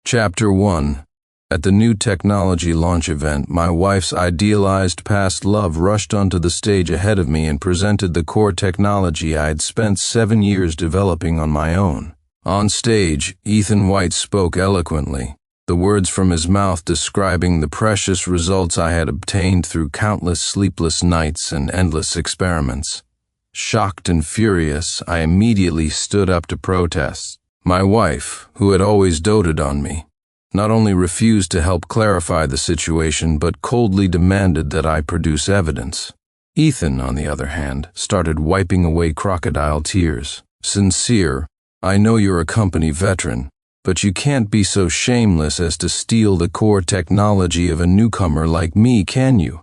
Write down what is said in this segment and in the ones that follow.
Chapter 1. At the new technology launch event, my wife's idealized past love rushed onto the stage ahead of me and presented the core technology I had spent 7 years developing on my own. On stage, Ethan White spoke eloquently, the words from his mouth describing the precious results I had obtained through countless sleepless nights and endless experiments. Shocked and furious, I immediately stood up to protest. My wife, who had always doted on me, not only refused to help clarify the situation but coldly demanded that I produce evidence. Ethan, on the other hand, started wiping away crocodile tears. "Sincere, I know you're a company veteran, but you can't be so shameless as to steal the core technology of a newcomer like me, can you?"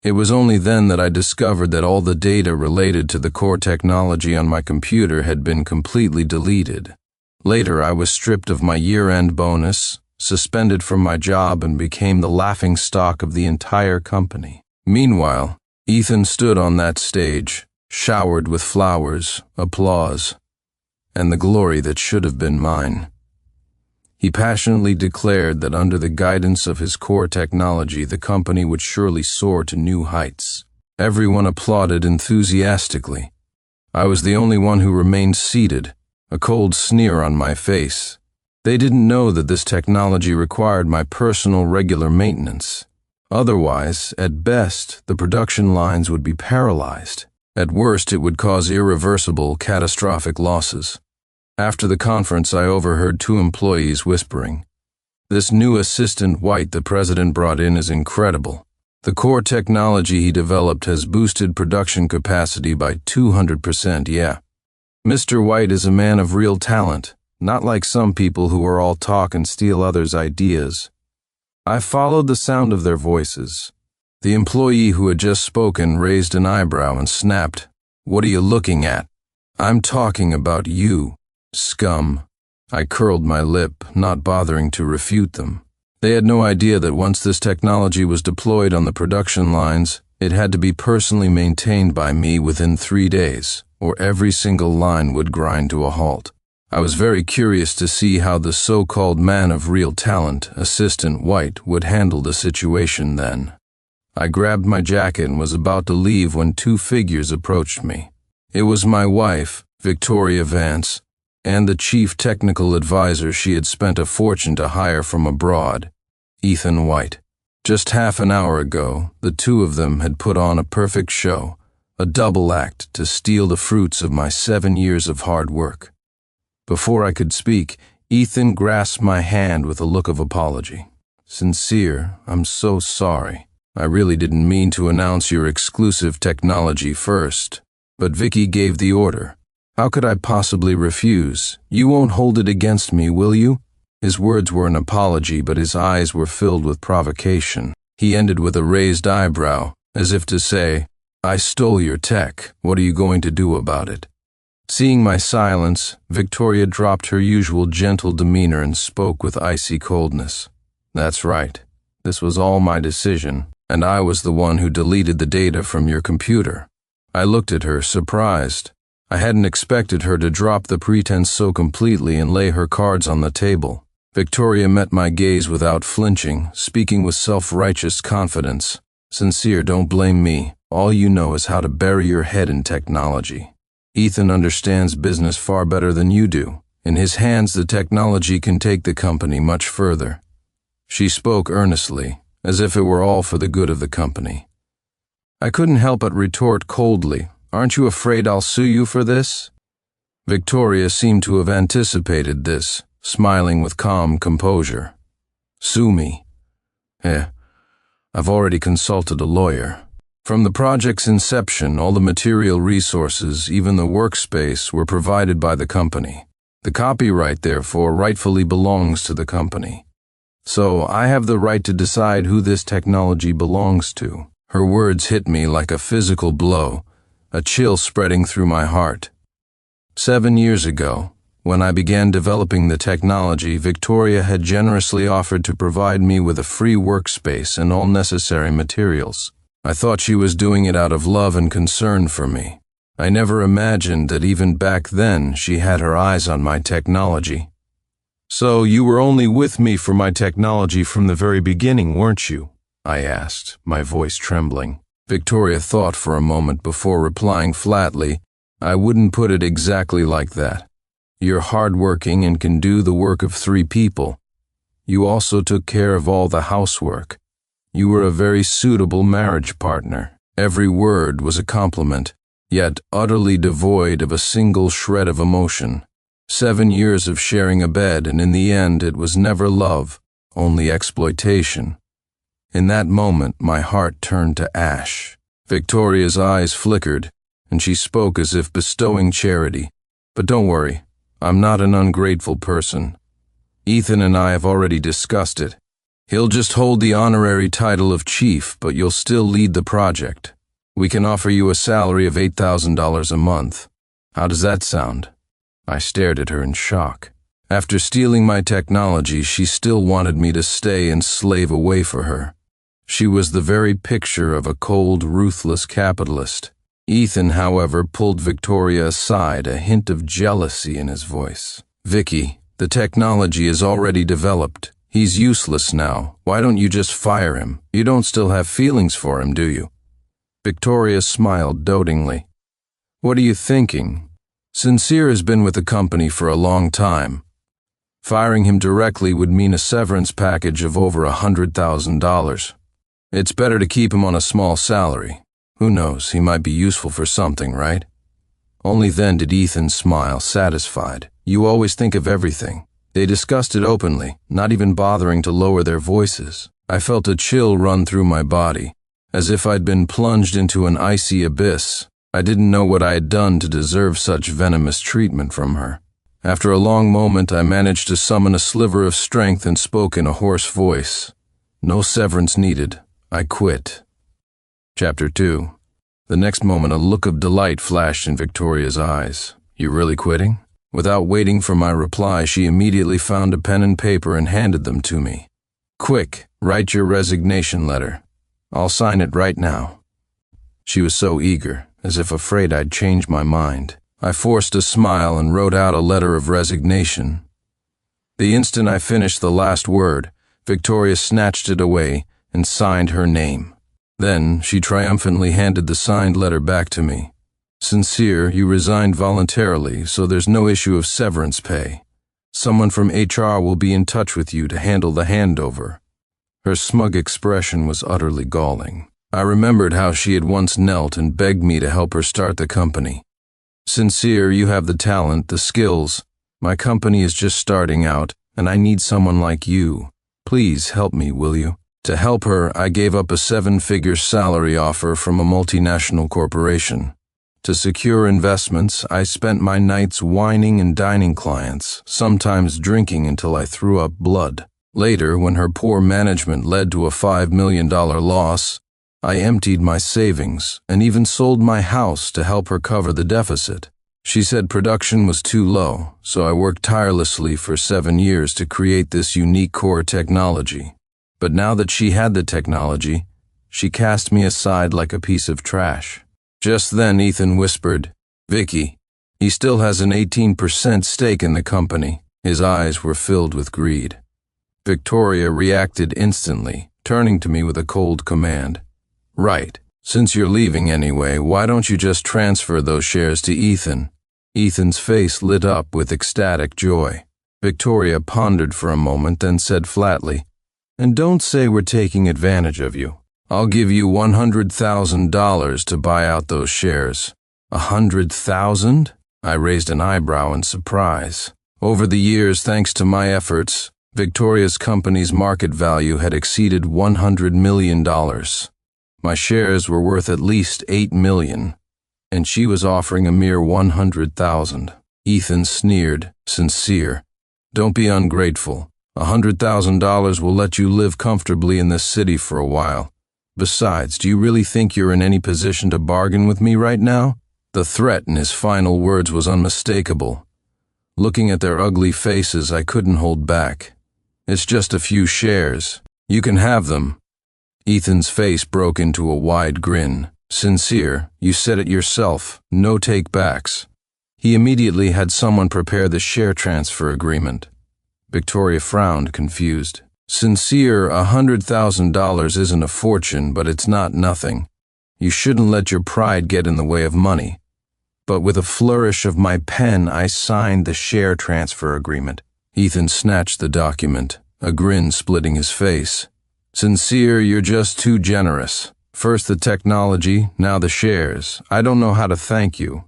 It was only then that I discovered that all the data related to the core technology on my computer had been completely deleted. Later, I was stripped of my year-end bonus, suspended from my job, and became the laughingstock of the entire company. Meanwhile, Ethan stood on that stage, showered with flowers, applause, and the glory that should have been mine. He passionately declared that under the guidance of his core technology, the company would surely soar to new heights. Everyone applauded enthusiastically. I was the only one who remained seated, a cold sneer on my face. They didn't know that this technology required my personal regular maintenance. Otherwise, at best, the production lines would be paralyzed. At worst, it would cause irreversible, catastrophic losses. After the conference, I overheard 2 employees whispering, "This new assistant White the president brought in is incredible. The core technology he developed has boosted production capacity by 200%, yeah. Mr. White is a man of real talent, not like some people who are all talk and steal others' ideas." I followed the sound of their voices. The employee who had just spoken raised an eyebrow and snapped, "What are you looking at?" "I'm talking about you, scum." I curled my lip, not bothering to refute them. They had no idea that once this technology was deployed on the production lines, it had to be personally maintained by me within 3 days, or every single line would grind to a halt. I was very curious to see how the so-called man of real talent, Assistant White, would handle the situation then. I grabbed my jacket and was about to leave when 2 figures approached me. It was my wife, Victoria Vance, and the chief technical advisor she had spent a fortune to hire from abroad, Ethan White. Just half an hour ago, the 2 of them had put on a perfect show, a double act to steal the fruits of my 7 years of hard work. Before I could speak, Ethan grasped my hand with a look of apology. "Sincere, I'm so sorry. I really didn't mean to announce your exclusive technology first, but Vicky gave the order. How could I possibly refuse? You won't hold it against me, will you?" His words were an apology, but his eyes were filled with provocation. He ended with a raised eyebrow, as if to say, "I stole your tech. What are you going to do about it?" Seeing my silence, Victoria dropped her usual gentle demeanor and spoke with icy coldness. "That's right. This was all my decision, and I was the one who deleted the data from your computer." I looked at her, surprised. I hadn't expected her to drop the pretense so completely and lay her cards on the table. Victoria met my gaze without flinching, speaking with self-righteous confidence. "Sincere, don't blame me. All you know is how to bury your head in technology. Ethan understands business far better than you do. In his hands, the technology can take the company much further." She spoke earnestly, as if it were all for the good of the company. I couldn't help but retort coldly, "Aren't you afraid I'll sue you for this?" Victoria seemed to have anticipated this, smiling with calm composure. "Sue me? I've already consulted a lawyer. From the project's inception, all the material resources, even the workspace, were provided by the company. The copyright, therefore, rightfully belongs to the company. So I have the right to decide who this technology belongs to." Her words hit me like a physical blow, a chill spreading through my heart. 7 years ago, when I began developing the technology, Victoria had generously offered to provide me with a free workspace and all necessary materials. I thought she was doing it out of love and concern for me. I never imagined that even back then she had her eyes on my technology. So you were only with me for my technology from the very beginning, weren't you? I asked, my voice trembling. Victoria thought for a moment before replying flatly, I wouldn't put it exactly like that. You're hardworking and can do the work of 3 people. You also took care of all the housework. You were a very suitable marriage partner. Every word was a compliment, yet utterly devoid of a single shred of emotion. 7 years of sharing a bed, and in the end it was never love, only exploitation. In that moment, my heart turned to ash. Victoria's eyes flickered, and she spoke as if bestowing charity. But don't worry, I'm not an ungrateful person. Ethan and I have already discussed it. He'll just hold the honorary title of chief, but you'll still lead the project. We can offer you a salary of $8,000 a month. How does that sound? I stared at her in shock. After stealing my technology, she still wanted me to stay and slave away for her. She was the very picture of a cold, ruthless capitalist. Ethan, however, pulled Victoria aside, a hint of jealousy in his voice. Vicky, the technology is already developed. He's useless now. Why don't you just fire him? You don't still have feelings for him, do you? Victoria smiled dotingly. What are you thinking? Sincere has been with the company for a long time. Firing him directly would mean a severance package of over $100,000. It's better to keep him on a small salary. Who knows, he might be useful for something, right? Only then did Ethan smile, satisfied. You always think of everything. They discussed it openly, not even bothering to lower their voices. I felt a chill run through my body, as if I'd been plunged into an icy abyss. I didn't know what I had done to deserve such venomous treatment from her. After a long moment, I managed to summon a sliver of strength and spoke in a hoarse voice. No severance needed. I quit. Chapter 2. The next moment, a look of delight flashed in Victoria's eyes. You really quitting? Without waiting for my reply, she immediately found a pen and paper and handed them to me. Quick, write your resignation letter. I'll sign it right now. She was so eager, as if afraid I'd change my mind. I forced a smile and wrote out a letter of resignation. The instant I finished the last word, Victoria snatched it away and signed her name. Then she triumphantly handed the signed letter back to me. Sincere, you resigned voluntarily, so there's no issue of severance pay. Someone from HR will be in touch with you to handle the handover. Her smug expression was utterly galling. I remembered how she had once knelt and begged me to help her start the company. Sincere, you have the talent, the skills. My company is just starting out, and I need someone like you. Please help me, will you? To help her, I gave up a 7-figure salary offer from a multinational corporation. To secure investments, I spent my nights whining and dining clients, sometimes drinking until I threw up blood. Later, when her poor management led to a $5 million loss, I emptied my savings and even sold my house to help her cover the deficit. She said production was too low, so I worked tirelessly for 7 years to create this unique core technology. But now that she had the technology, she cast me aside like a piece of trash. Just then Ethan whispered, Vicky, he still has an 18% stake in the company. His eyes were filled with greed. Victoria reacted instantly, turning to me with a cold command. Right. Since you're leaving anyway, why don't you just transfer those shares to Ethan? Ethan's face lit up with ecstatic joy. Victoria pondered for a moment, then said flatly, And don't say we're taking advantage of you. I'll give you $100,000 to buy out those shares. $100,000? I raised an eyebrow in surprise. Over the years, thanks to my efforts, Victoria's company's market value had exceeded $100 million. My shares were worth at least $8 million, and she was offering a mere $100,000. Ethan sneered, Sincere. Don't be ungrateful. $100,000 will let you live comfortably in this city for a while. Besides, do you really think you're in any position to bargain with me right now? The threat in his final words was unmistakable. Looking at their ugly faces, I couldn't hold back. It's just a few shares. You can have them. Ethan's face broke into a wide grin. Sincere, you said it yourself. No take-backs. He immediately had someone prepare the share transfer agreement. Victoria frowned, confused. Sincere, $100,000 isn't a fortune, but it's not nothing. You shouldn't let your pride get in the way of money. But with a flourish of my pen, I signed the share transfer agreement. Ethan snatched the document, a grin splitting his face. Sincere, you're just too generous. First the technology, now the shares. I don't know how to thank you.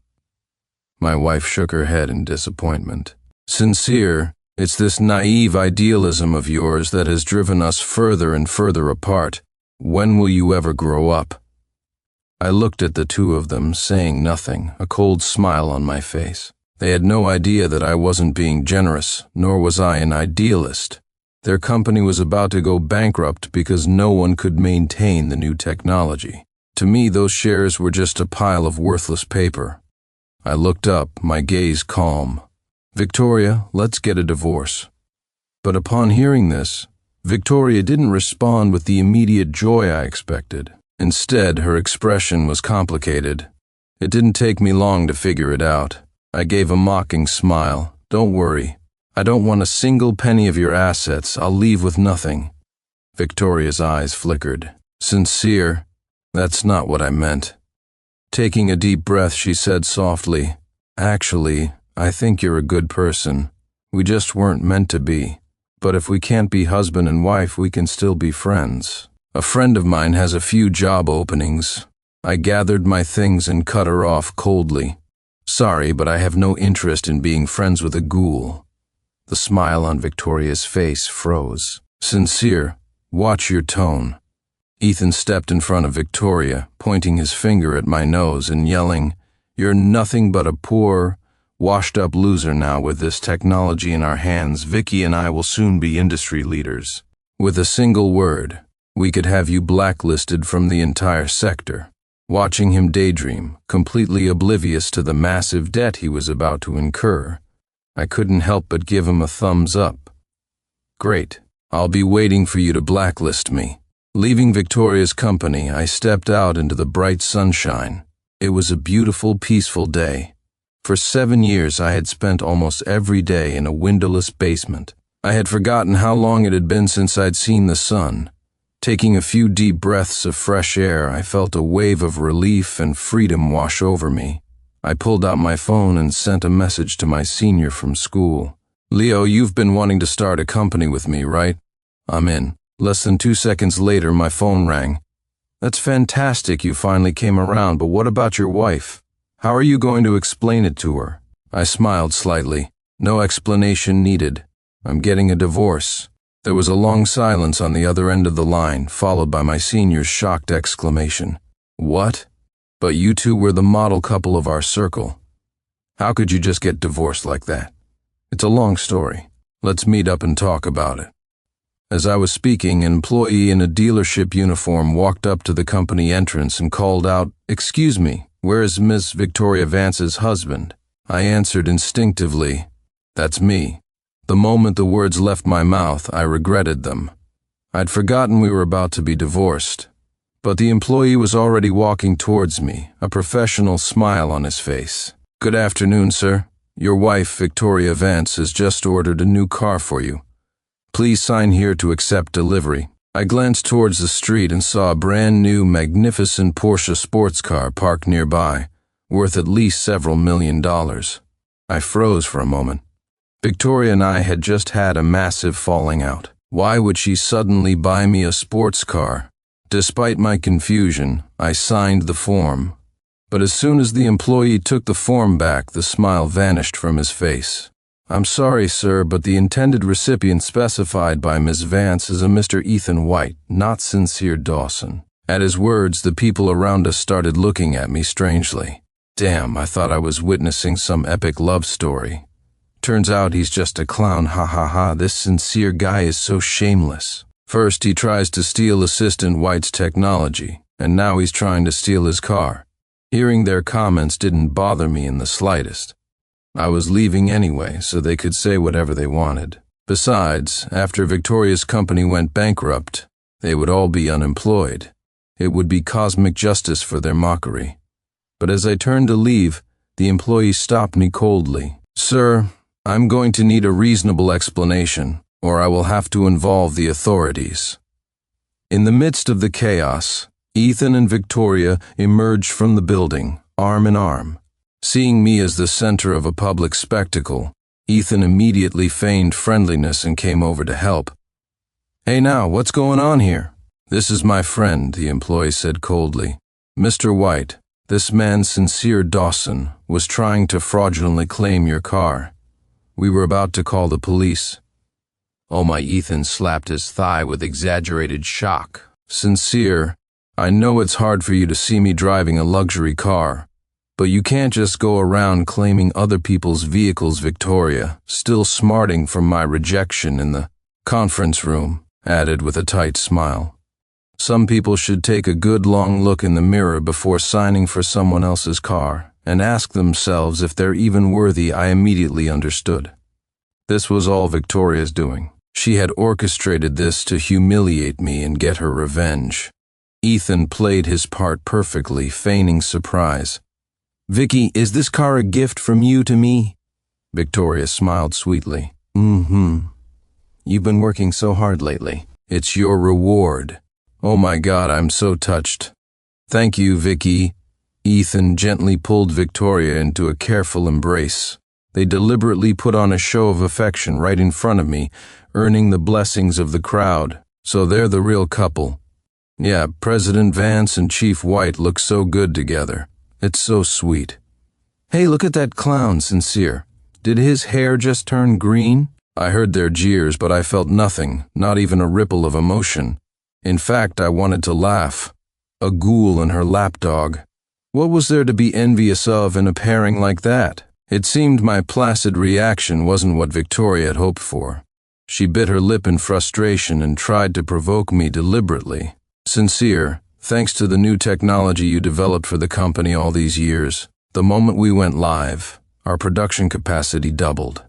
My wife shook her head in disappointment. Sincere, it's this naive idealism of yours that has driven us further and further apart. When will you ever grow up? I looked at the two of them, saying nothing, a cold smile on my face. They had no idea that I wasn't being generous, nor was I an idealist. Their company was about to go bankrupt because no one could maintain the new technology. To me, those shares were just a pile of worthless paper. I looked up, my gaze calm. Victoria, let's get a divorce. But upon hearing this, Victoria didn't respond with the immediate joy I expected. Instead, her expression was complicated. It didn't take me long to figure it out. I gave a mocking smile. Don't worry. I don't want a single penny of your assets. I'll leave with nothing. Victoria's eyes flickered. Sincere, that's not what I meant. Taking a deep breath, she said softly, Actually, I think you're a good person. We just weren't meant to be. But if we can't be husband and wife, we can still be friends. A friend of mine has a few job openings. I gathered my things and cut her off coldly. Sorry, but I have no interest in being friends with a ghoul. The smile on Victoria's face froze. Sincere, watch your tone. Ethan stepped in front of Victoria, pointing his finger at my nose and yelling, You're nothing but a poor, washed-up loser now. With this technology in our hands, Vicky and I will soon be industry leaders. With a single word, we could have you blacklisted from the entire sector. Watching him daydream, completely oblivious to the massive debt he was about to incur, I couldn't help but give him a thumbs up. Great. I'll be waiting for you to blacklist me. Leaving Victoria's company, I stepped out into the bright sunshine. It was a beautiful, peaceful day. For 7 years, I had spent almost every day in a windowless basement. I had forgotten how long it had been since I'd seen the sun. Taking a few deep breaths of fresh air, I felt a wave of relief and freedom wash over me. I pulled out my phone and sent a message to my senior from school. Leo, you've been wanting to start a company with me, right? I'm in. Less than 2 seconds later, my phone rang. That's fantastic you finally came around, but what about your wife? How are you going to explain it to her? I smiled slightly. No explanation needed. I'm getting a divorce. There was a long silence on the other end of the line, followed by my senior's shocked exclamation. What? But you two were the model couple of our circle. How could you just get divorced like that? It's a long story. Let's meet up and talk about it. As I was speaking, an employee in a dealership uniform walked up to the company entrance and called out, Excuse me, where is Miss Victoria Vance's husband? I answered instinctively, That's me. The moment the words left my mouth, I regretted them. I'd forgotten we were about to be divorced. But the employee was already walking towards me, a professional smile on his face. Good afternoon, sir. Your wife, Victoria Vance, has just ordered a new car for you. Please sign here to accept delivery. I glanced towards the street and saw a brand new, magnificent Porsche sports car parked nearby, worth at least several $1,000,000. I froze for a moment. Victoria and I had just had a massive falling out. Why would she suddenly buy me a sports car? Despite my confusion, I signed the form. But as soon as the employee took the form back, the smile vanished from his face. I'm sorry, sir, but the intended recipient specified by Ms. Vance is a Mr. Ethan White, not Sincere Dawson. At his words, the people around us started looking at me strangely. Damn, I thought I was witnessing some epic love story. Turns out he's just a clown, ha ha ha. This Sincere guy is so shameless. First he tries to steal Assistant White's technology, and now he's trying to steal his car. Hearing their comments didn't bother me in the slightest. I was leaving anyway, so they could say whatever they wanted. Besides, after Victoria's company went bankrupt, they would all be unemployed. It would be cosmic justice for their mockery. But as I turned to leave, the employee stopped me coldly. Sir, I'm going to need a reasonable explanation, or I will have to involve the authorities." In the midst of the chaos, Ethan and Victoria emerged from the building, arm in arm. Seeing me as the center of a public spectacle, Ethan immediately feigned friendliness and came over to help. "Hey now, what's going on here?" "This is my friend," the employee said coldly. "Mr. White, this man Sincere Dawson was trying to fraudulently claim your car. We were about to call the police." Oh my, Ethan slapped his thigh with exaggerated shock. "Sincere, I know it's hard for you to see me driving a luxury car, but you can't just go around claiming other people's vehicles." Victoria, still smarting from my rejection in the conference room, added with a tight smile. "Some people should take a good long look in the mirror before signing for someone else's car and ask themselves if they're even worthy." I immediately understood. This was all Victoria's doing. She had orchestrated this to humiliate me and get her revenge. Ethan played his part perfectly, feigning surprise. "Vicky, is this car a gift from you to me?" Victoria smiled sweetly. "You've been working so hard lately. It's your reward." "Oh my God, I'm so touched." "Thank you, Vicky." Ethan gently pulled Victoria into a careful embrace. They deliberately put on a show of affection right in front of me, earning the blessings of the crowd. So they're the real couple. Yeah, President Vance and Chief White look so good together. It's so sweet. "Hey, look at that clown, Sincere. Did his hair just turn green?" I heard their jeers, but I felt nothing, not even a ripple of emotion. In fact, I wanted to laugh. A ghoul and her lapdog. What was there to be envious of in a pairing like that? It seemed my placid reaction wasn't what Victoria had hoped for. She bit her lip in frustration and tried to provoke me deliberately. "Sincere, thanks to the new technology you developed for the company all these years, the moment we went live, our production capacity doubled.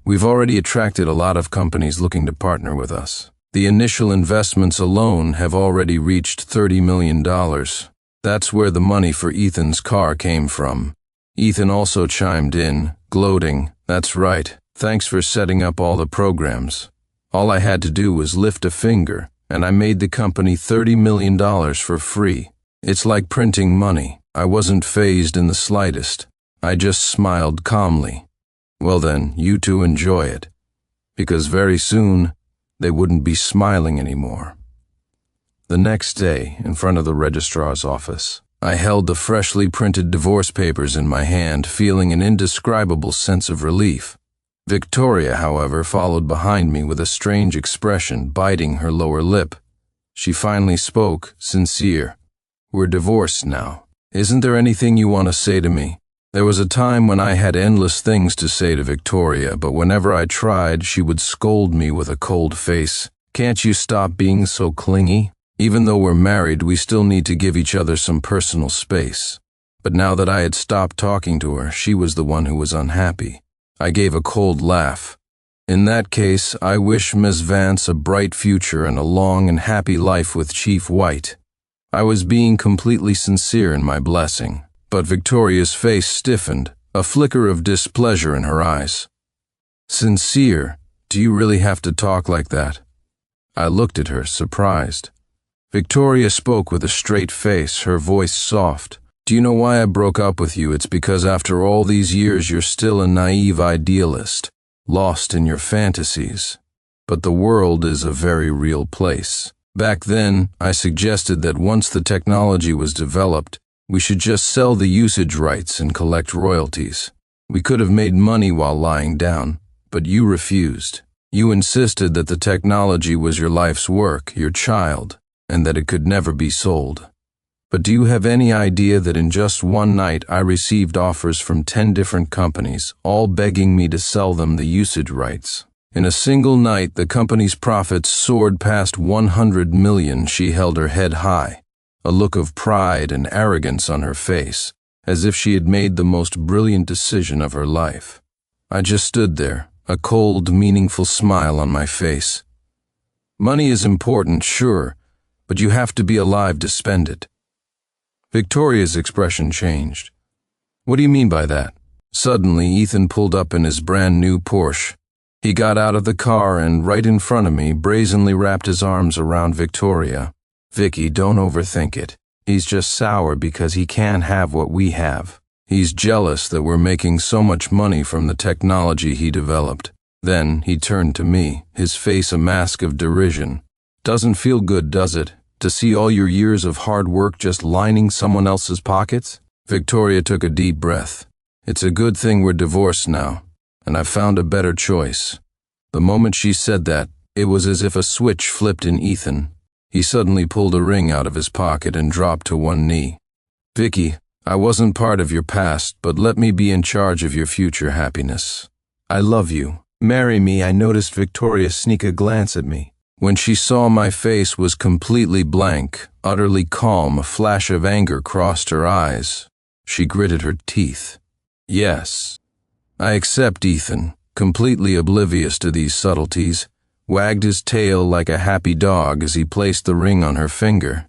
We've already attracted a lot of companies looking to partner with us. The initial investments alone have already reached $30 million. That's where the money for Ethan's car came from." Ethan also chimed in, gloating, "That's right. Thanks for setting up all the programs. All I had to do was lift a finger, and I made the company $30 million for free. It's like printing money." I wasn't fazed in the slightest. I just smiled calmly. Well then, you two enjoy it. Because very soon, they wouldn't be smiling anymore. The next day, in front of the registrar's office, I held the freshly printed divorce papers in my hand, feeling an indescribable sense of relief. Victoria, however, followed behind me with a strange expression, biting her lower lip. She finally spoke, "Sincere, we're divorced now. Isn't there anything you want to say to me?" There was a time when I had endless things to say to Victoria, but whenever I tried, she would scold me with a cold face. "Can't you stop being so clingy? Even though we're married, we still need to give each other some personal space." But now that I had stopped talking to her, she was the one who was unhappy. I gave a cold laugh. "In that case, I wish Miss Vance a bright future and a long and happy life with Chief White." I was being completely sincere in my blessing, but Victoria's face stiffened, a flicker of displeasure in her eyes. "Sincere, do you really have to talk like that?" I looked at her, surprised. Victoria spoke with a straight face, her voice soft. "Do you know why I broke up with you? It's because after all these years you're still a naive idealist, lost in your fantasies. But the world is a very real place. Back then, I suggested that once the technology was developed, we should just sell the usage rights and collect royalties. We could have made money while lying down, but you refused. You insisted that the technology was your life's work, your child, and that it could never be sold. But do you have any idea that in just one night I received offers from 10 different companies, all begging me to sell them the usage rights? In a single night, the company's profits soared past 100 million. She held her head high, a look of pride and arrogance on her face, as if she had made the most brilliant decision of her life. I just stood there, a cold, meaningful smile on my face. Money is important, sure, but you have to be alive to spend it. Victoria's expression changed. What do you mean by that? Suddenly, Ethan pulled up in his brand new Porsche. He got out of the car and, right in front of me, brazenly wrapped his arms around Victoria. "Vicky, don't overthink it. He's just sour because he can't have what we have. He's jealous that we're making so much money from the technology he developed." Then he turned to me, his face a mask of derision. "Doesn't feel good, does it, to see all your years of hard work just lining someone else's pockets?" Victoria took a deep breath. "It's a good thing we're divorced now, and I've found a better choice." The moment she said that, it was as if a switch flipped in Ethan. He suddenly pulled a ring out of his pocket and dropped to one knee. "Vicky, I wasn't part of your past, but let me be in charge of your future happiness. I love you. Marry me." I noticed Victoria sneak a glance at me. When she saw my face was completely blank, utterly calm, a flash of anger crossed her eyes. She gritted her teeth. "Yes, I accept." Ethan, completely oblivious to these subtleties, wagged his tail like a happy dog as he placed the ring on her finger.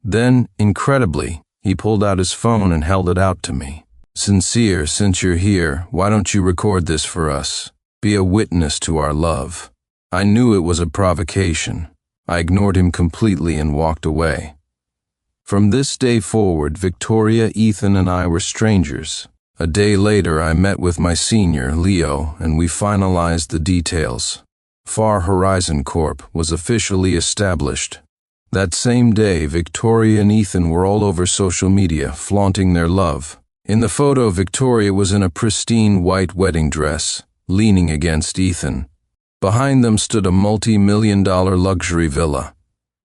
Then, incredibly, he pulled out his phone and held it out to me. "Sincere, since you're here, why don't you record this for us? Be a witness to our love." I knew it was a provocation. I ignored him completely and walked away. From this day forward, Victoria, Ethan, and I were strangers. A day later, I met with my senior, Leo, and we finalized the details. Far Horizon Corp. was officially established. That same day, Victoria and Ethan were all over social media, flaunting their love. In the photo, Victoria was in a pristine white wedding dress, leaning against Ethan. Behind them stood a multi-million-dollar luxury villa.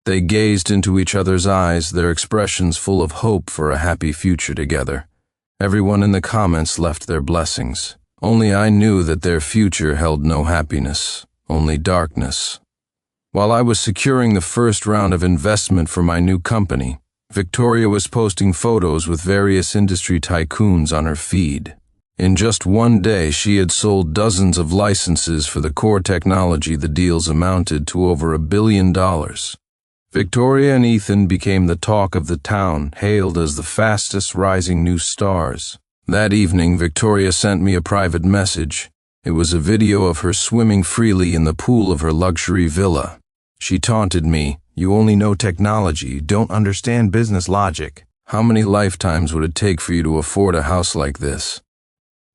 They gazed into each other's eyes, their expressions full of hope for a happy future together. Everyone in the comments left their blessings. Only I knew that their future held no happiness, only darkness. While I was securing the first round of investment for my new company, Victoria was posting photos with various industry tycoons on her feed. In just one day, she had sold dozens of licenses for the core technology. The deals amounted to over $1 billion. Victoria and Ethan became the talk of the town, hailed as the fastest rising new stars. That evening, Victoria sent me a private message. It was a video of her swimming freely in the pool of her luxury villa. She taunted me, "You only know technology, don't understand business logic. How many lifetimes would it take for you to afford a house like this?"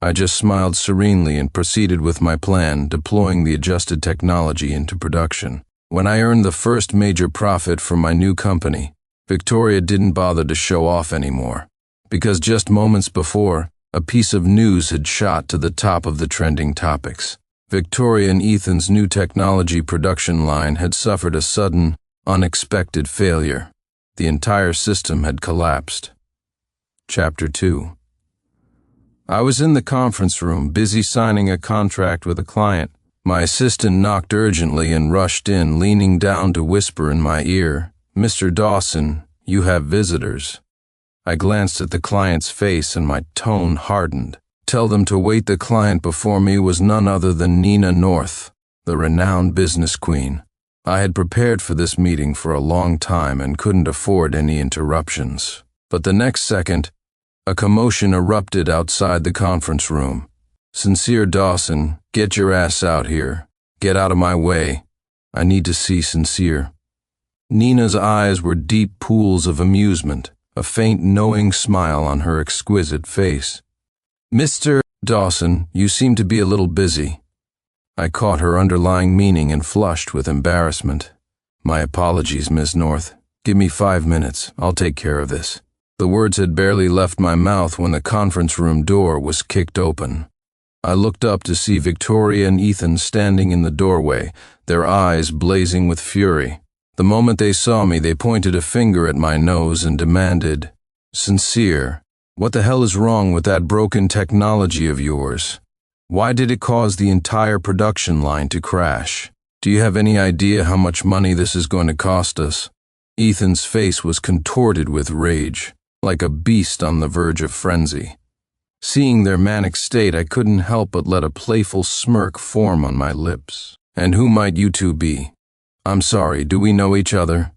I just smiled serenely and proceeded with my plan, deploying the adjusted technology into production. When I earned the first major profit from my new company, Victoria didn't bother to show off anymore, because just moments before, a piece of news had shot to the top of the trending topics. Victoria and Ethan's new technology production line had suffered a sudden, unexpected failure. The entire system had collapsed. Chapter 2. I was in the conference room, busy signing a contract with a client. My assistant knocked urgently and rushed in, leaning down to whisper in my ear, "Mr. Dawson, you have visitors." I glanced at the client's face and my tone hardened. Tell them to wait. The client before me was none other than Nina North, the renowned business queen. I had prepared for this meeting for a long time and couldn't afford any interruptions. But the next second, a commotion erupted outside the conference room. "Sincere, Dawson, get your ass out here. Get out of my way. I need to see Sincere." Nina's eyes were deep pools of amusement, a faint knowing smile on her exquisite face. "Mr. Dawson, you seem to be a little busy." I caught her underlying meaning and flushed with embarrassment. "My apologies, Miss North. Give me 5 minutes. I'll take care of this." The words had barely left my mouth when the conference room door was kicked open. I looked up to see Victoria and Ethan standing in the doorway, their eyes blazing with fury. The moment they saw me, they pointed a finger at my nose and demanded, "Sincere, what the hell is wrong with that broken technology of yours? Why did it cause the entire production line to crash? Do you have any idea how much money this is going to cost us?" Ethan's face was contorted with rage, like a beast on the verge of frenzy. Seeing their manic state, I couldn't help but let a playful smirk form on my lips. "And who might you two be? I'm sorry, do we know each other?"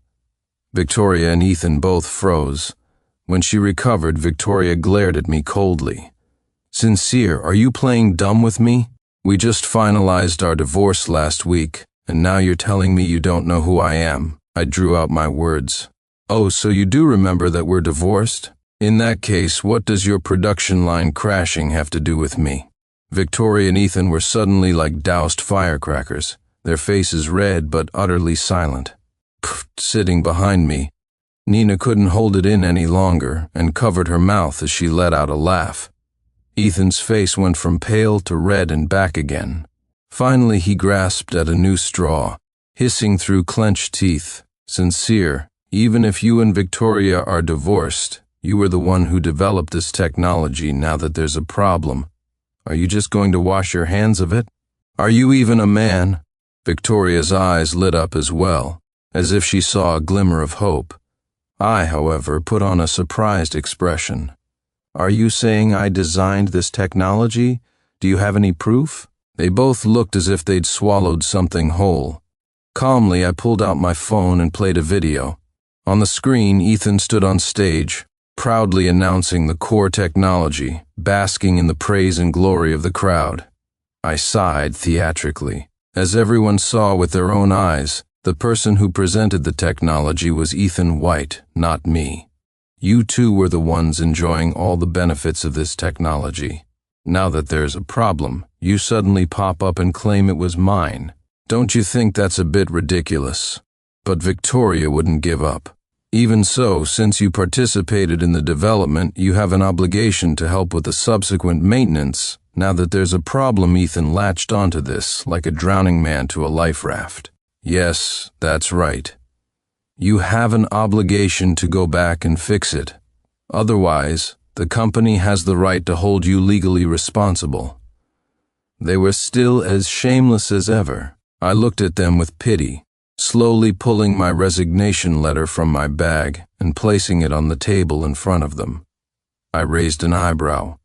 Victoria and Ethan both froze. When she recovered, Victoria glared at me coldly. Sincere, are you playing dumb with me? We just finalized our divorce last week, and now you're telling me you don't know who I am. I drew out my words. Oh, so you do remember that we're divorced? In that case, what does your production line crashing have to do with me? Victoria and Ethan were suddenly like doused firecrackers, their faces red but utterly silent. Sitting behind me, Nina couldn't hold it in any longer and covered her mouth as she let out a laugh. Ethan's face went from pale to red and back again. Finally, he grasped at a new straw, hissing through clenched teeth. Sincere, even if you and Victoria are divorced, you were the one who developed this technology. Now that there's a problem, are you just going to wash your hands of it? Are you even a man? Victoria's eyes lit up as well, as if she saw a glimmer of hope. I, however, put on a surprised expression. Are you saying I designed this technology? Do you have any proof? They both looked as if they'd swallowed something whole. Calmly, I pulled out my phone and played a video. On the screen, Ethan stood on stage, proudly announcing the core technology, basking in the praise and glory of the crowd. I sighed theatrically. As everyone saw with their own eyes, the person who presented the technology was Ethan White, not me. You two were the ones enjoying all the benefits of this technology. Now that there's a problem, you suddenly pop up and claim it was mine. Don't you think that's a bit ridiculous? But Victoria wouldn't give up. Even so, since you participated in the development, you have an obligation to help with the subsequent maintenance. Now that there's a problem, Ethan latched onto this like a drowning man to a life raft. Yes, that's right. You have an obligation to go back and fix it. Otherwise, the company has the right to hold you legally responsible. They were still as shameless as ever. I looked at them with pity, slowly pulling my resignation letter from my bag and placing it on the table in front of them. I raised an eyebrow.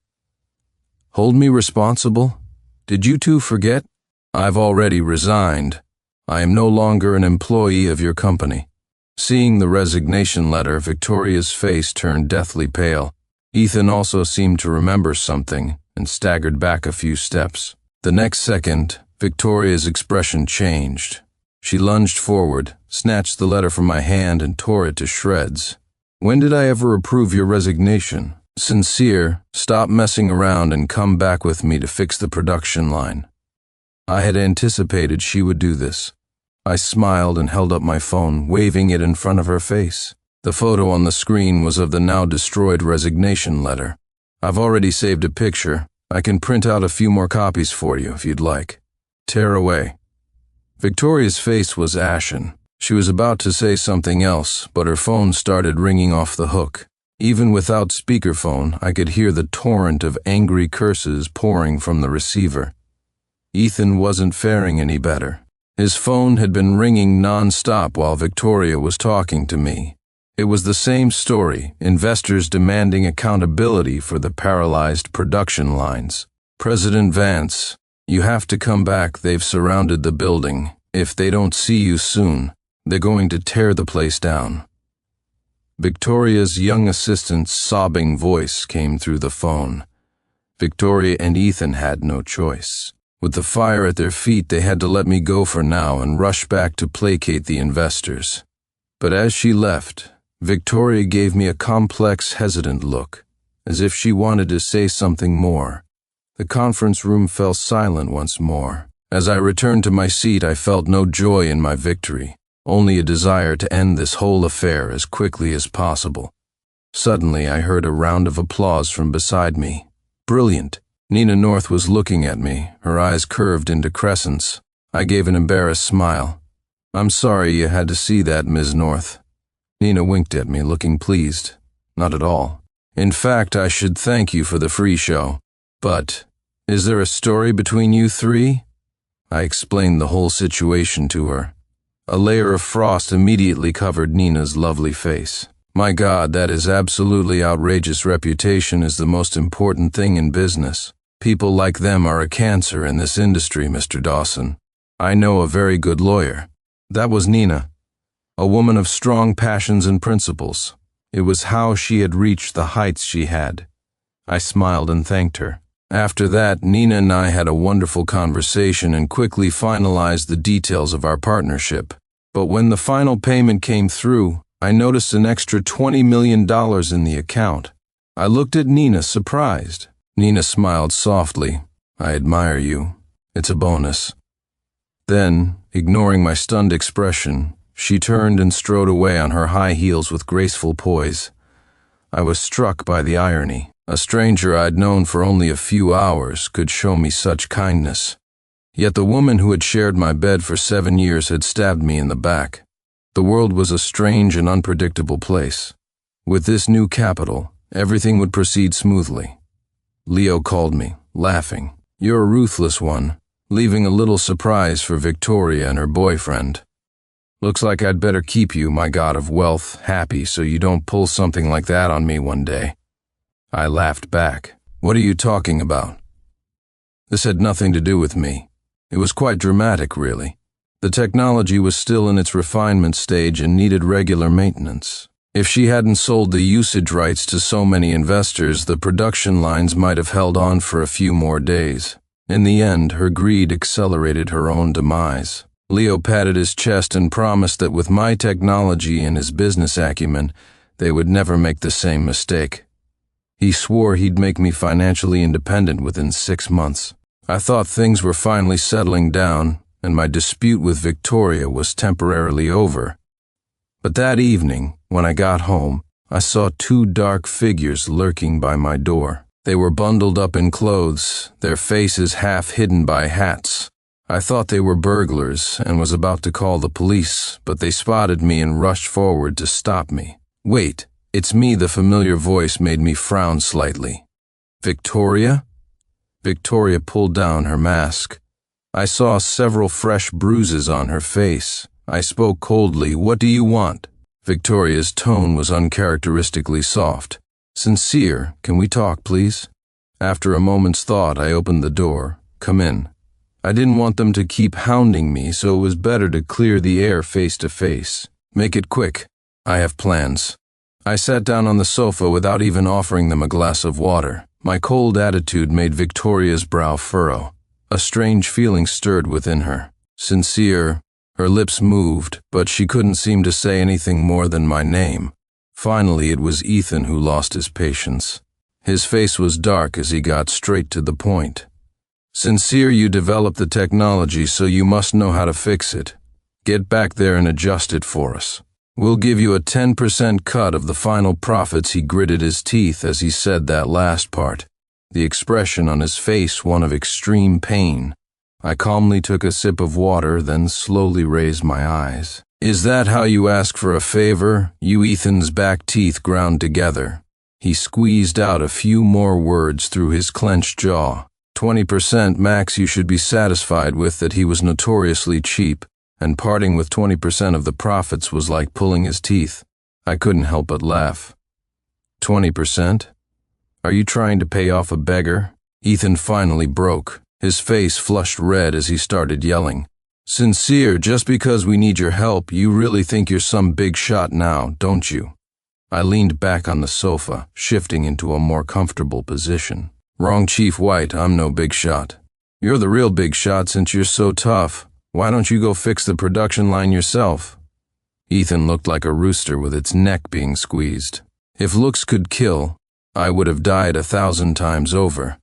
Hold me responsible? Did you two forget? I've already resigned. I am no longer an employee of your company. Seeing the resignation letter, Victoria's face turned deathly pale. Ethan also seemed to remember something and staggered back a few steps. The next second, Victoria's expression changed. She lunged forward, snatched the letter from my hand and tore it to shreds. When did I ever approve your resignation? Sincere, stop messing around and come back with me to fix the production line. I had anticipated she would do this. I smiled and held up my phone, waving it in front of her face. The photo on the screen was of the now destroyed resignation letter. I've already saved a picture. I can print out a few more copies for you if you'd like. Tear away. Victoria's face was ashen. She was about to say something else, but her phone started ringing off the hook. Even without speakerphone, I could hear the torrent of angry curses pouring from the receiver. Ethan wasn't faring any better. His phone had been ringing non-stop while Victoria was talking to me. It was the same story, investors demanding accountability for the paralyzed production lines. President Vance, you have to come back. They've surrounded the building. If they don't see you soon, they're going to tear the place down. Victoria's young assistant's sobbing voice came through the phone. Victoria and Ethan had no choice. With the fire at their feet, they had to let me go for now and rush back to placate the investors. But as she left, Victoria gave me a complex, hesitant look, as if she wanted to say something more. The conference room fell silent once more. As I returned to my seat, I felt no joy in my victory, only a desire to end this whole affair as quickly as possible. Suddenly, I heard a round of applause from beside me. Brilliant! Nina North was looking at me, her eyes curved into crescents. I gave an embarrassed smile. I'm sorry you had to see that, Ms. North. Nina winked at me, looking pleased. Not at all. In fact, I should thank you for the free show. But, is there a story between you three? I explained the whole situation to her. A layer of frost immediately covered Nina's lovely face. My God, that is absolutely outrageous. Reputation is the most important thing in business. People like them are a cancer in this industry, Mr. Dawson. I know a very good lawyer. That was Nina, a woman of strong passions and principles. It was how she had reached the heights she had. I smiled and thanked her. After that, Nina and I had a wonderful conversation and quickly finalized the details of our partnership. But when the final payment came through, I noticed an extra $20 million in the account. I looked at Nina, surprised. Nina smiled softly. I admire you. It's a bonus. Then, ignoring my stunned expression, she turned and strode away on her high heels with graceful poise. I was struck by the irony. A stranger I'd known for only a few hours could show me such kindness. Yet the woman who had shared my bed for 7 years had stabbed me in the back. The world was a strange and unpredictable place. With this new capital, everything would proceed smoothly. Leo called me, laughing. You're a ruthless one, leaving a little surprise for Victoria and her boyfriend. Looks like I'd better keep you, my god of wealth, happy so you don't pull something like that on me one day. I laughed back. What are you talking about? This had nothing to do with me. It was quite dramatic, really. The technology was still in its refinement stage and needed regular maintenance. If she hadn't sold the usage rights to so many investors, the production lines might have held on for a few more days. In the end, her greed accelerated her own demise. Leo patted his chest and promised that with my technology and his business acumen, they would never make the same mistake. He swore he'd make me financially independent within 6 months. I thought things were finally settling down, and my dispute with Victoria was temporarily over. But that evening, when I got home, I saw 2 dark figures lurking by my door. They were bundled up in clothes, their faces half hidden by hats. I thought they were burglars and was about to call the police, but they spotted me and rushed forward to stop me. Wait, it's me, the familiar voice made me frown slightly. Victoria? Victoria pulled down her mask. I saw several fresh bruises on her face. I spoke coldly, "What do you want?" Victoria's tone was uncharacteristically soft. "Sincere, can we talk, please?" After a moment's thought, I opened the door. "Come in." I didn't want them to keep hounding me, so it was better to clear the air face to face. "Make it quick. I have plans." I sat down on the sofa without even offering them a glass of water. My cold attitude made Victoria's brow furrow. A strange feeling stirred within her. Sincere. Her lips moved, but she couldn't seem to say anything more than my name. Finally, it was Ethan who lost his patience. His face was dark as he got straight to the point. "Sincere, you developed the technology, so you must know how to fix it. Get back there and adjust it for us. We'll give you a 10% cut of the final profits." He gritted his teeth as he said that last part, the expression on his face one of extreme pain. I calmly took a sip of water, then slowly raised my eyes. "Is that how you ask for a favor?" Ethan's back teeth ground together. He squeezed out a few more words through his clenched jaw. 20% max. You should be satisfied with that. He was notoriously cheap, and parting with 20% of the profits was like pulling his teeth. I couldn't help but laugh. 20%? Are you trying to pay off a beggar? Ethan finally broke. His face flushed red as he started yelling. "Sincere, just because we need your help, you really think you're some big shot now, don't you?" I leaned back on the sofa, shifting into a more comfortable position. "Wrong, Chief White, I'm no big shot. You're the real big shot since you're so tough. Why don't you go fix the production line yourself?" Ethan looked like a rooster with its neck being squeezed. If looks could kill, I would have died 1,000 times over.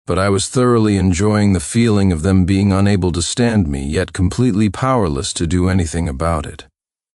But I was thoroughly enjoying the feeling of them being unable to stand me, yet completely powerless to do anything about it.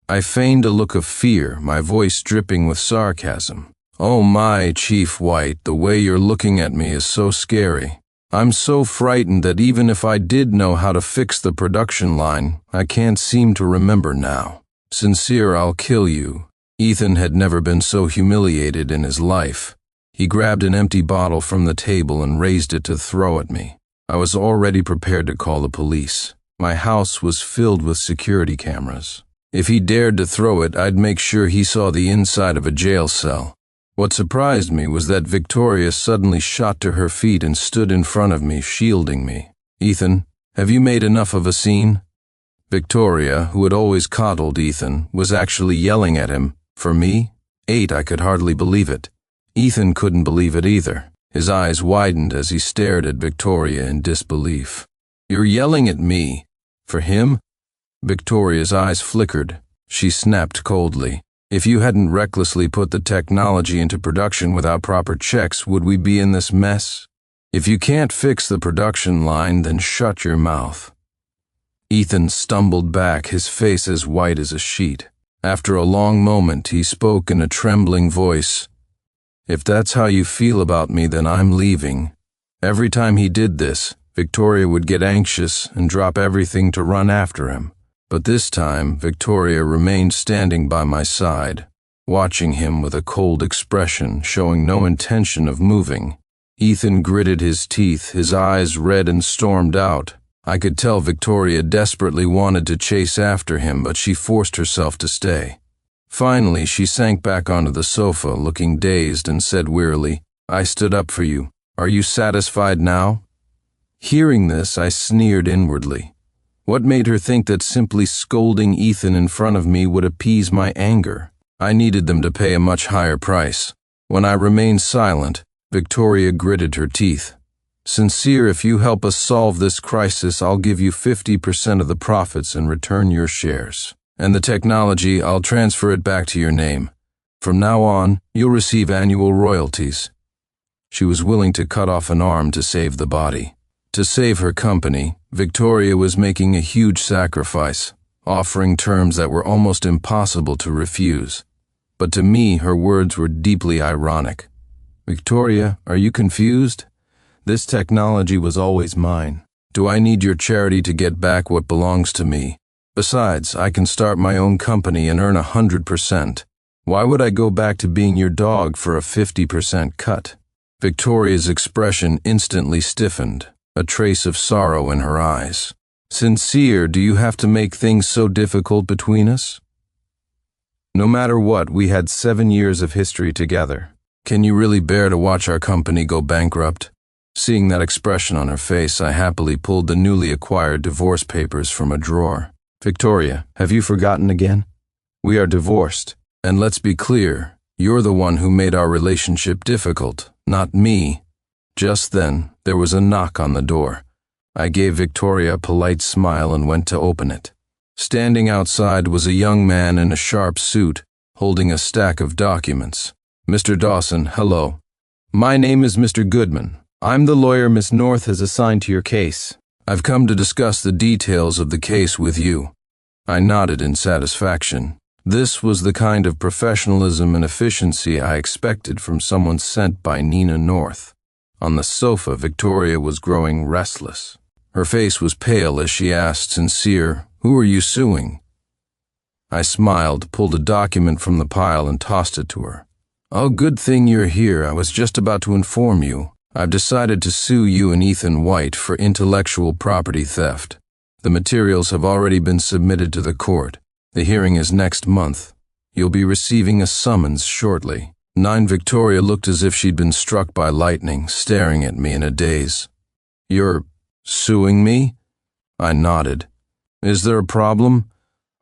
I feigned a look of fear, my voice dripping with sarcasm. "Oh my, Chief White, the way you're looking at me is so scary. I'm so frightened that even if I did know how to fix the production line, I can't seem to remember now. Sincere, I'll kill you." Ethan had never been so humiliated in his life. He grabbed an empty bottle from the table and raised it to throw at me. I was already prepared to call the police. My house was filled with security cameras. If he dared to throw it, I'd make sure he saw the inside of a jail cell. What surprised me was that Victoria suddenly shot to her feet and stood in front of me, shielding me. "Ethan, have you made enough of a scene?" Victoria, who had always coddled Ethan, was actually yelling at him. For me? I could hardly believe it. Ethan couldn't believe it either. His eyes widened as he stared at Victoria in disbelief. "You're yelling at me? For him?" Victoria's eyes flickered. She snapped coldly. "If you hadn't recklessly put the technology into production without proper checks, would we be in this mess? If you can't fix the production line, then shut your mouth." Ethan stumbled back, his face as white as a sheet. After a long moment, he spoke in a trembling voice. "If that's how you feel about me, then I'm leaving." Every time he did this, Victoria would get anxious and drop everything to run after him. But this time, Victoria remained standing by my side, watching him with a cold expression, showing no intention of moving. Ethan gritted his teeth, his eyes red, and stormed out. I could tell Victoria desperately wanted to chase after him, but she forced herself to stay. Finally, she sank back onto the sofa, looking dazed, and said wearily, "I stood up for you. Are you satisfied now?" Hearing this, I sneered inwardly. What made her think that simply scolding Ethan in front of me would appease my anger? I needed them to pay a much higher price. When I remained silent, Victoria gritted her teeth. "Sincere, if you help us solve this crisis, I'll give you 50% of the profits and return your shares. And the technology, I'll transfer it back to your name. From now on, you'll receive annual royalties." She was willing to cut off an arm to save the body. To save her company, Victoria was making a huge sacrifice, offering terms that were almost impossible to refuse. But to me, her words were deeply ironic. "Victoria, are you confused? This technology was always mine. Do I need your charity to get back what belongs to me? Besides, I can start my own company and earn 100%. Why would I go back to being your dog for a 50% cut?" Victoria's expression instantly stiffened, a trace of sorrow in her eyes. "Sincere, do you have to make things so difficult between us? No matter what, we had 7 years of history together. Can you really bear to watch our company go bankrupt?" Seeing that expression on her face, I happily pulled the newly acquired divorce papers from a drawer. "Victoria, have you forgotten again? We are divorced. And let's be clear, you're the one who made our relationship difficult, not me." Just then, there was a knock on the door. I gave Victoria a polite smile and went to open it. Standing outside was a young man in a sharp suit, holding a stack of documents. "Mr. Dawson, hello. My name is Mr. Goodman. I'm the lawyer Miss North has assigned to your case. I've come to discuss the details of the case with you." I nodded in satisfaction. This was the kind of professionalism and efficiency I expected from someone sent by Nina North. On the sofa, Victoria was growing restless. Her face was pale as she asked, "Sincere, who are you suing?" I smiled, pulled a document from the pile, and tossed it to her. "Oh, good thing you're here. I was just about to inform you. I've decided to sue you and Ethan White for intellectual property theft. The materials have already been submitted to the court. The hearing is next month. You'll be receiving a summons shortly." 9 Victoria looked as if she'd been struck by lightning, staring at me in a daze. "You're suing me?" I nodded. "Is there a problem?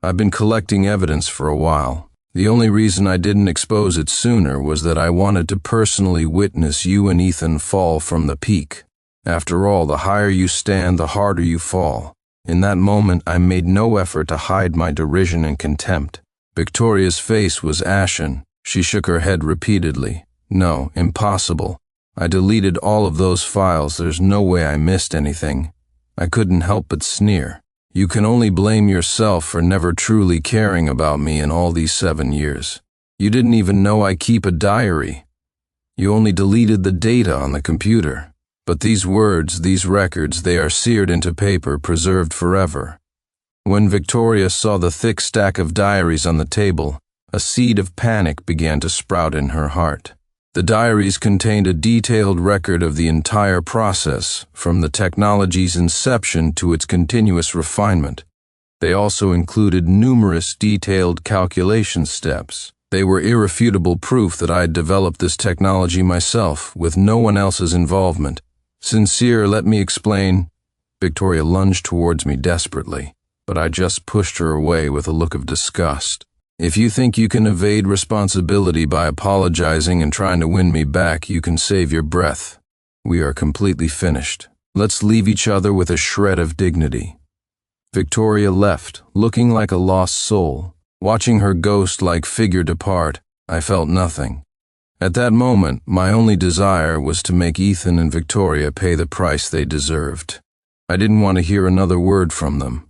I've been collecting evidence for a while. The only reason I didn't expose it sooner was that I wanted to personally witness you and Ethan fall from the peak. After all, the higher you stand, the harder you fall. In that moment, I made no effort to hide my derision and contempt." Victoria's face was ashen. She shook her head repeatedly. "No, impossible. I deleted all of those files. There's no way I missed anything." I couldn't help but sneer. "You can only blame yourself for never truly caring about me in all these 7 years. You didn't even know I keep a diary. You only deleted the data on the computer. But these words, these records, they are seared into paper, preserved forever." When Victoria saw the thick stack of diaries on the table, a seed of panic began to sprout in her heart. The diaries contained a detailed record of the entire process, from the technology's inception to its continuous refinement. They also included numerous detailed calculation steps. They were irrefutable proof that I had developed this technology myself, with no one else's involvement. "Sincere, let me explain." Victoria lunged towards me desperately, but I just pushed her away with a look of disgust. "If you think you can evade responsibility by apologizing and trying to win me back, you can save your breath. We are completely finished. Let's leave each other with a shred of dignity." Victoria left, looking like a lost soul. Watching her ghost-like figure depart, I felt nothing. At that moment, my only desire was to make Ethan and Victoria pay the price they deserved. I didn't want to hear another word from them.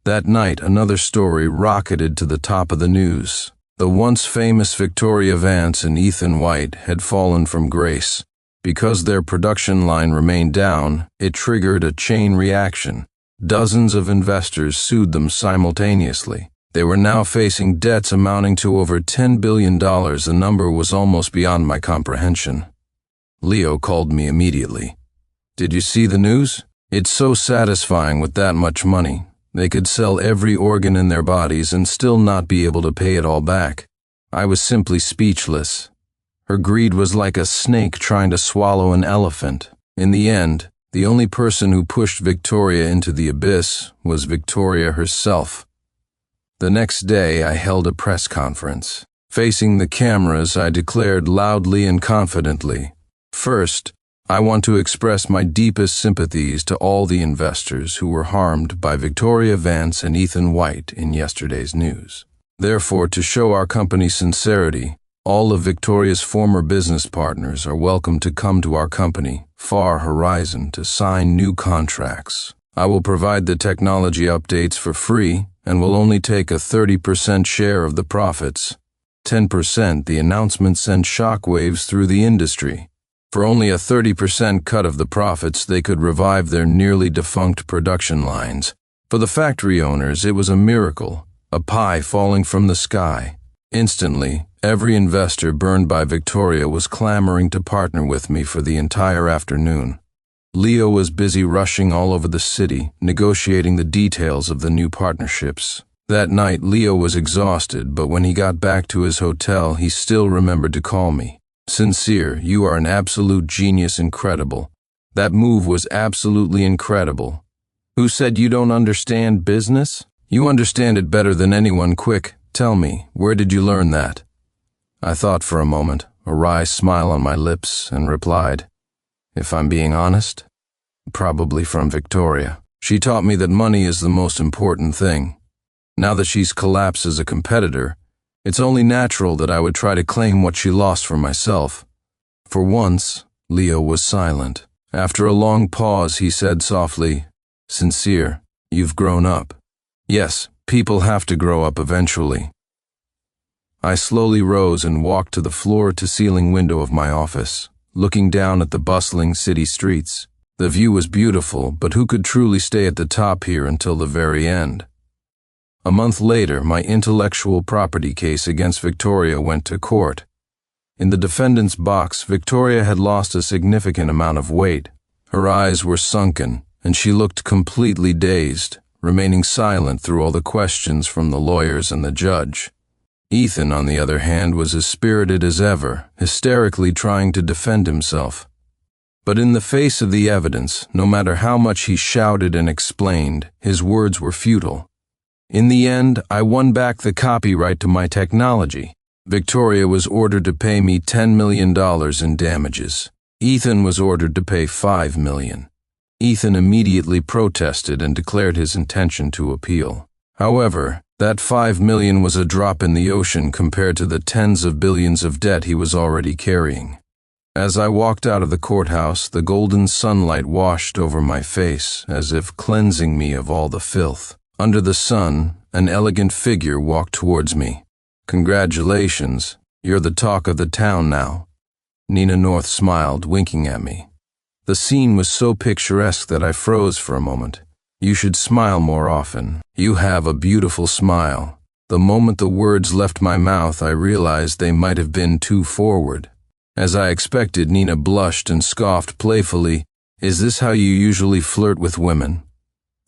That night, another story rocketed to the top of the news. The once famous Victoria Vance and Ethan White had fallen from grace. Because their production line remained down, it triggered a chain reaction. Dozens of investors sued them simultaneously. They were now facing debts amounting to over $10 billion. The number was almost beyond my comprehension. Leo called me immediately. "Did you see the news? It's so satisfying with that much money. They could sell every organ in their bodies and still not be able to pay it all back." I was simply speechless. Her greed was like a snake trying to swallow an elephant. In the end, the only person who pushed Victoria into the abyss was Victoria herself. The next day, I held a press conference. Facing the cameras, I declared loudly and confidently, "First, I want to express my deepest sympathies to all the investors who were harmed by Victoria Vance and Ethan White in yesterday's news. Therefore, to show our company's sincerity, all of Victoria's former business partners are welcome to come to our company, Far Horizon, to sign new contracts. I will provide the technology updates for free and will only take a 30% share of the profits. 10%, the announcement sent shockwaves through the industry. For only a 30% cut of the profits, they could revive their nearly defunct production lines. For the factory owners, it was a miracle, a pie falling from the sky. Instantly, every investor burned by Victoria was clamoring to partner with me for the entire afternoon. Leo was busy rushing all over the city, negotiating the details of the new partnerships. That night, Leo was exhausted, but when he got back to his hotel, he still remembered to call me. "Sincere, you are an absolute genius, incredible. That move was absolutely incredible. Who said you don't understand business? You understand it better than anyone. Quick, tell me, where did you learn that?" I thought for a moment, a wry smile on my lips, and replied, "If I'm being honest, probably from Victoria. She taught me that money is the most important thing. Now that she's collapsed as a competitor, it's only natural that I would try to claim what she lost for myself." For once, Leo was silent. After a long pause, he said softly, "Sincere, you've grown up." "Yes, people have to grow up eventually." I slowly rose and walked to the floor-to-ceiling window of my office, looking down at the bustling city streets. The view was beautiful, but who could truly stay at the top here until the very end? A month later, my intellectual property case against Victoria went to court. In the defendant's box, Victoria had lost a significant amount of weight. Her eyes were sunken, and she looked completely dazed, remaining silent through all the questions from the lawyers and the judge. Ethan, on the other hand, was as spirited as ever, hysterically trying to defend himself. But in the face of the evidence, no matter how much he shouted and explained, his words were futile. In the end, I won back the copyright to my technology. Victoria was ordered to pay me $10 million in damages. Ethan was ordered to pay $5 million. Ethan immediately protested and declared his intention to appeal. However, that $5 million was a drop in the ocean compared to the tens of billions of debt he was already carrying. As I walked out of the courthouse, the golden sunlight washed over my face, as if cleansing me of all the filth. Under the sun, an elegant figure walked towards me. "Congratulations, you're the talk of the town now." Nina North smiled, winking at me. The scene was so picturesque that I froze for a moment. "You should smile more often. You have a beautiful smile." The moment the words left my mouth, I realized they might have been too forward. As I expected, Nina blushed and scoffed playfully, "Is this how you usually flirt with women?"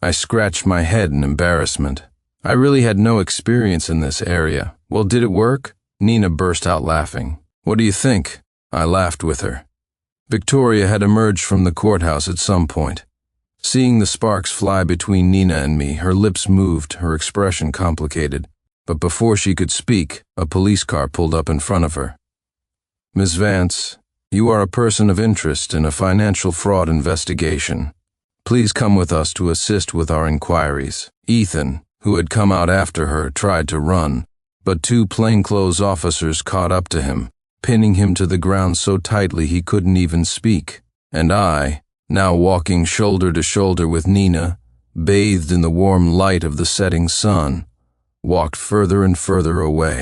I scratched my head in embarrassment. I really had no experience in this area. "Well, did it work?" Nina burst out laughing. "What do you think?" I laughed with her. Victoria had emerged from the courthouse at some point. Seeing the sparks fly between Nina and me, her lips moved, her expression complicated. But before she could speak, a police car pulled up in front of her. "Miss Vance, You are a person of interest in a financial fraud investigation. Please come with us to assist with our inquiries." Ethan, who had come out after her, tried to run, but two plainclothes officers caught up to him, pinning him to the ground so tightly he couldn't even speak. And I, now walking shoulder to shoulder with Nina, bathed in the warm light of the setting sun, walked further and further away.